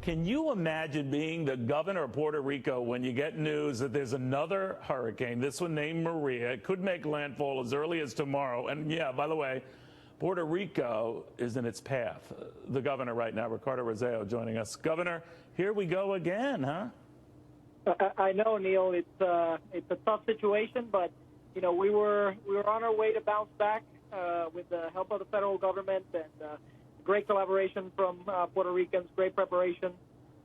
Can you imagine being the governor of Puerto Rico when you get news that there's another hurricane, this one named Maria? It could make landfall as early as tomorrow. And yeah, by the way, Puerto Rico is in its path. The governor right now, Ricardo Rossello, joining us. Governor, here we go again, huh? I know, Neil. It's a tough situation, but you know we were on our way to bounce back with the help of the federal government and great collaboration from Puerto Ricans, great preparation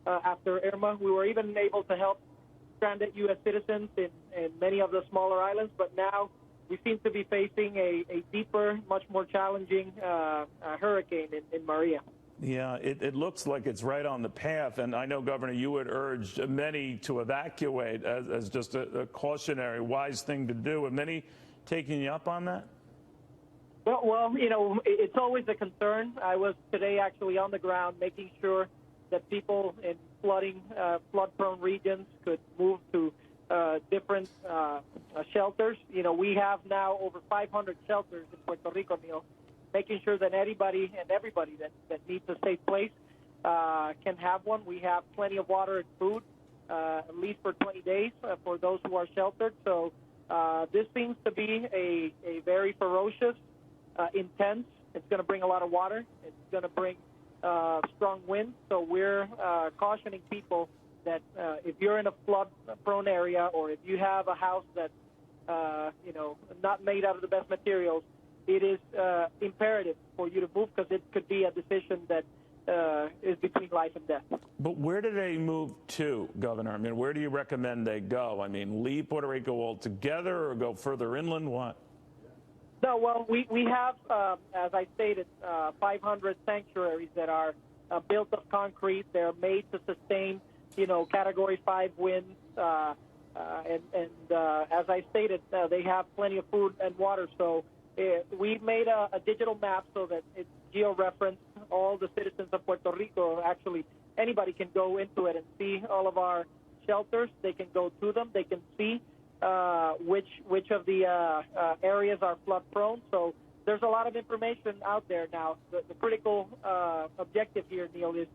after Irma. We were even able to help stranded U.S. citizens in many of the smaller islands, but now we seem to be facing a deeper, much more challenging hurricane in Maria. Yeah, it looks like it's right on the path, and I know, Governor, you had urged many to evacuate as just a cautionary, wise thing to do. Are many taking you up on that? Well, you know, it's always a concern. I was today actually on the ground making sure that people in flood-prone regions could move to different shelters. You know, we have now over 500 shelters in Puerto Rico, Neil, making sure that anybody and everybody that needs a safe place can have one. We have plenty of water and food, at least for 20 days for those who are sheltered. So this seems to be a very ferocious, intense. It's going to bring a lot of water. It's going to bring strong winds. So we're cautioning people that if you're in a flood-prone area or if you have a house that's you know, not made out of the best materials, it is imperative for you to move because it could be a decision that is between life and death. But where do they move to, Governor? I mean, where do you recommend they go? I mean, leave Puerto Rico altogether or go further inland? What? No, well, we have, as I stated, 500 sanctuaries that are built of concrete. They're made to sustain, you know, Category 5 winds. And as I stated, they have plenty of food and water. So we've made a digital map so that it's geo-referenced. All the citizens of Puerto Rico, actually, anybody can go into it and see all of our shelters. They can go to them. They can see which of the areas are flood prone. So there's a lot of information out there now. The critical objective here, Neil, is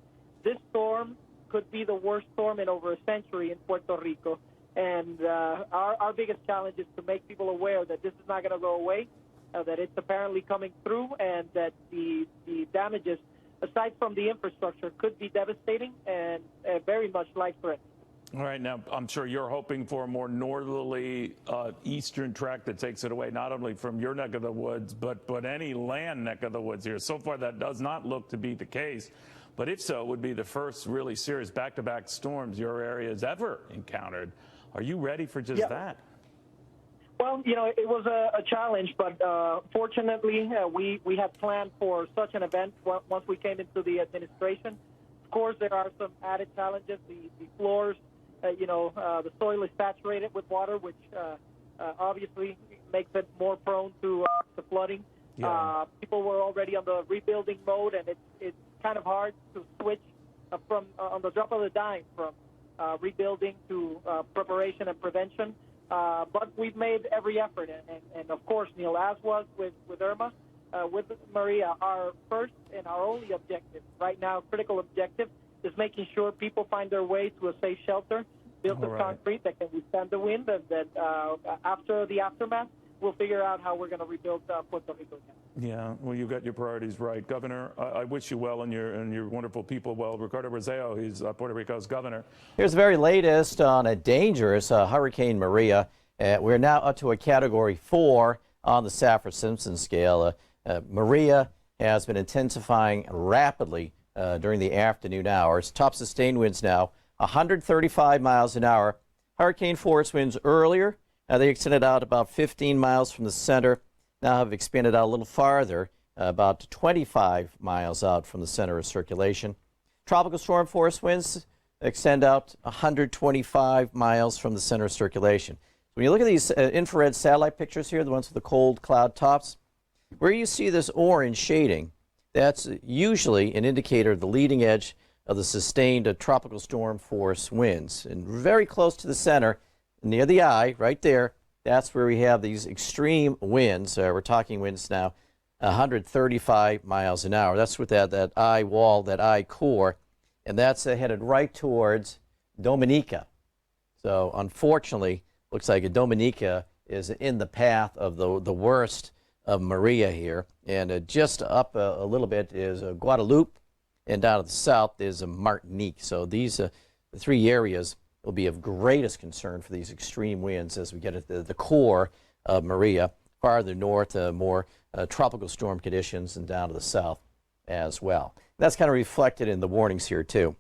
this storm could be the worst storm in over a century in Puerto Rico. And our biggest challenge is to make people aware that this is not going to go away, that it's apparently coming through, and that the damages, aside from the infrastructure, could be devastating and very much life-threatening. All right, now, I'm sure you're hoping for a more northerly eastern track that takes it away, not only from your neck of the woods, but any land neck of the woods here. So far, that does not look to be the case. But if so, it would be the first really serious back-to-back storms your area has ever encountered. Are you ready for just that? Well, you know, it was a challenge, but fortunately, we had planned for such an event once we came into the administration. Of course, there are some added challenges. The floors, you know, the soil is saturated with water, which obviously makes it more prone to flooding. Yeah. People were already on the rebuilding mode, and it's kind of hard to switch from on the drop of the dime from rebuilding to preparation and prevention. But we've made every effort, and of course, Neil, as was with Irma, with Maria, our first and our only objective right now, critical objective, is making sure people find their way to a safe shelter built of concrete that can withstand the wind, and that after the aftermath, we'll figure out how we're going to rebuild Puerto Rico again. Yeah, well, you've got your priorities right. Governor, I wish you well and your wonderful people well. Ricardo Rossello, he's Puerto Rico's governor. Here's the very latest on a dangerous Hurricane Maria. We're now up to a Category 4 on the Saffir-Simpson scale. Maria has been intensifying rapidly during the afternoon hours. Top sustained winds now 135 miles an hour. Hurricane force winds earlier. They extended out about 15 miles from the center. Now have expanded out a little farther, about 25 miles out from the center of circulation. Tropical storm force winds extend out 125 miles from the center of circulation. When you look at these infrared satellite pictures here, the ones with the cold cloud tops, where you see this orange shading, that's usually an indicator of the leading edge of the sustained tropical storm force winds. And very close to the center, near the eye, right there, that's where we have these extreme winds. We're talking winds now 135 miles an hour. That's with that eye wall, that eye core. and that's headed right towards Dominica. So unfortunately, looks like Dominica is in the path of the worst of Maria here. And just up a little bit is Guadeloupe, and down to the south is Martinique. So these the three areas will be of greatest concern for these extreme winds as we get at the core of Maria. Farther north, more tropical storm conditions, and down to the south as well. That's kind of reflected in the warnings here too.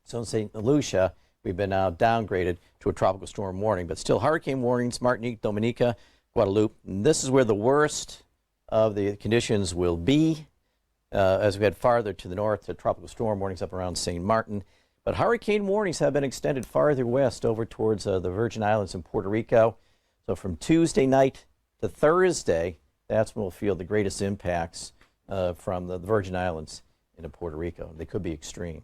So in St. Lucia, we've been now downgraded to a tropical storm warning, but still hurricane warnings, Martinique, Dominica, Guadeloupe. And this is where the worst of the conditions will be as we head farther to the north to tropical storm warnings up around St. Martin. But hurricane warnings have been extended farther west over towards the Virgin Islands and Puerto Rico. So from Tuesday night to Thursday, that's when we'll feel the greatest impacts from the Virgin Islands into Puerto Rico. They could be extreme.